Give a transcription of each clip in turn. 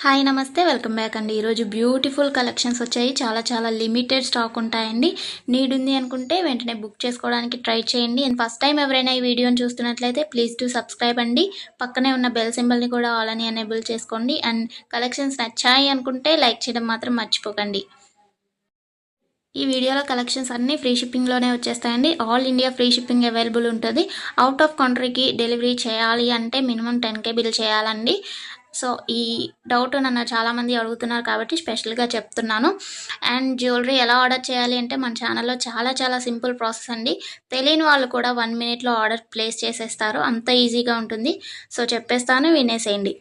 Hi నమస్తే welcome back అండి. ఈరోజు బ్యూటిఫుల్ కలెక్షన్స్ వచ్చాయి. చాలా లిమిటెడ్ స్టాక్ ఉంటాయండి. నీడ్ ఉంది అనుకుంటే వెంటనే బుక్ చేసుకోవడానికి ట్రై చేయండి. అండ్ ఫస్ట్ టైం ఎవరైనా ఈ వీడియోని చూస్తున్నట్లయితే ప్లీజ్ టు సబ్స్క్రైబ్ అండి. పక్కనే ఉన్న బెల్ సింబల్ని కూడా ఆల్ అని ఎనేబుల్ చేసుకోండి. అండ్ కలెక్షన్స్ నచ్చాయి అనుకుంటే లైక్ చేయడం మాత్రం మర్చిపోకండి. ఈ వీడియోలో కలెక్షన్స్ అన్నీ ఫ్రీ షిప్పింగ్లోనే వచ్చేస్తాయండి. All India free shipping available ఉంటుంది. అవుట్ ఆఫ్ కంట్రీకి డెలివరీ చేయాలి అంటే మినిమం 10K బిల్ చేయాలండి. సో ఈ డౌట్ నన్ను చాలామంది అడుగుతున్నారు కాబట్టి స్పెషల్గా చెప్తున్నాను. అండ్ జ్యువెలరీ ఎలా ఆర్డర్ చేయాలి అంటే మన ఛానల్లో చాలా సింపుల్ ప్రాసెస్ అండి. తెలియని వాళ్ళు కూడా 1 మినిట్లో ఆర్డర్ ప్లేస్ చేసేస్తారు. అంత ఈజీగా ఉంటుంది. సో చెప్పేస్తాను, వినేసేయండి.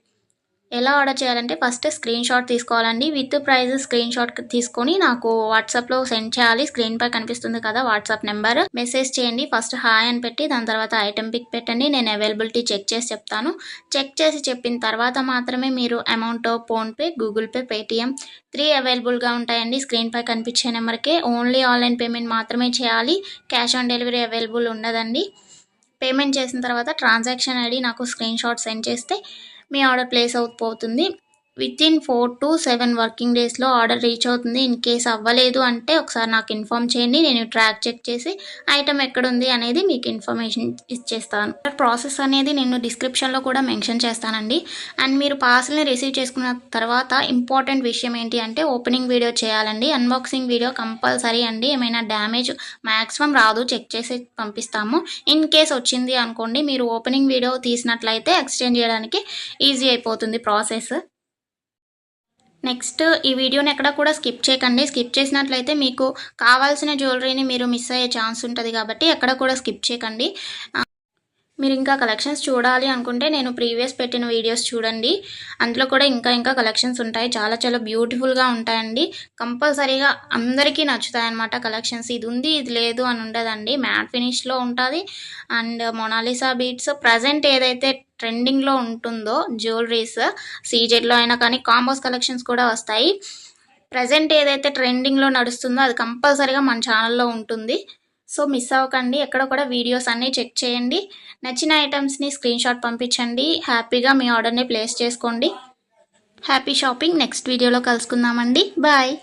ఎలా ఆర్డర్ చేయాలంటే ఫస్ట్ స్క్రీన్ షాట్ తీసుకోవాలండి. విత్ ప్రైస్ స్క్రీన్ షాట్ తీసుకొని నాకు వాట్సాప్లో సెండ్ చేయాలి. స్క్రీన్ పై కనిపిస్తుంది కదా వాట్సాప్ నెంబర్, మెసేజ్ చేయండి. ఫస్ట్ హాయ్ అని పెట్టి దాని తర్వాత ఐటెం పిక్ పెట్టండి. నేను అవైలబిలిటీ చెక్ చేసి చెప్తాను. చెక్ చేసి చెప్పిన తర్వాత మాత్రమే మీరు amount PhonePe, Google pay, Paytm 3 అవైలబుల్గా ఉంటాయండి. స్క్రీన్ పై కనిపించే నెంబర్కే ఓన్లీ ఆన్లైన్ పేమెంట్ మాత్రమే చేయాలి. క్యాష్ ఆన్ డెలివరీ అవైలబుల్ ఉండదండి. పేమెంట్ చేసిన తర్వాత ట్రాన్సాక్షన్ ఐడి నాకు స్క్రీన్ షాట్ సెండ్ చేస్తే మీ ఆర్డర్ ప్లేస్ అవుతుంది. వితిన్ 4 to 7 వర్కింగ్ డేస్లో ఆర్డర్ రీచ్ అవుతుంది. ఇన్ కేస్ అవ్వలేదు అంటే ఒకసారి నాకు ఇన్ఫామ్ చేయండి. నేను ట్రాక్ చెక్ చేసి ఐటమ్ ఎక్కడుంది అనేది మీకు ఇన్ఫర్మేషన్ ఇచ్చేస్తాను. ప్రాసెస్ అనేది నేను డిస్క్రిప్షన్లో కూడా మెన్షన్ చేస్తానండి. అండ్ మీరు పార్సల్ని రిసీవ్ చేసుకున్న తర్వాత ఇంపార్టెంట్ విషయం ఏంటి అంటే ఓపెనింగ్ వీడియో చేయాలండి. అన్బాక్సింగ్ వీడియో కంపల్సరీ అండి. ఏమైనా డ్యామేజ్ మ్యాక్సిమం రాదు, చెక్ చేసి పంపిస్తాము. ఇన్ కేస్ వచ్చింది అనుకోండి, మీరు ఓపెనింగ్ వీడియో తీసినట్లయితే ఎక్స్చేంజ్ చేయడానికి ఈజీ అయిపోతుంది ప్రాసెస్. నెక్స్ట్ ఈ వీడియోని ఎక్కడ కూడా స్కిప్ చేయకండి. స్కిప్ చేసినట్లయితే మీకు కావాల్సిన జ్యువెలరీని మీరు మిస్ అయ్యే ఛాన్స్ ఉంటుంది కాబట్టి ఎక్కడ కూడా స్కిప్ చేయకండి. మీరు ఇంకా కలెక్షన్స్ చూడాలి అనుకుంటే నేను ప్రీవియస్ పెట్టిన వీడియోస్ చూడండి. అందులో కూడా ఇంకా కలెక్షన్స్ ఉంటాయి. చాలా బ్యూటిఫుల్గా ఉంటాయండి. కంపల్సరీగా అందరికీ నచ్చుతాయి అన్నమాట కలెక్షన్స్. ఇది ఉంది ఇది లేదు అని ఉండదండి. మ్యాట్ ఫినిష్లో ఉంటుంది. అండ్ మొనాలిసా బీట్స్ ప్రజెంట్ ఏదైతే ట్రెండింగ్లో ఉంటుందో జ్యువెలరీస్ సీజెడ్లో అయినా కానీ కాంబోస్ కలెక్షన్స్ కూడా వస్తాయి. ప్రజెంట్ ఏదైతే ట్రెండింగ్లో నడుస్తుందో అది కంపల్సరీగా మన ఛానల్లో ఉంటుంది. సో మిస్ అవ్వకండి. ఎక్కడ కూడా వీడియోస్ అన్నీ చెక్ చేయండి. నచ్చిన ఐటమ్స్ని స్క్రీన్ షాట్ పంపించండి. హ్యాపీగా మీ ఆర్డర్ని ప్లేస్ చేసుకోండి. Happy shopping. నెక్స్ట్ వీడియోలో కలుసుకుందామండి. బాయ్.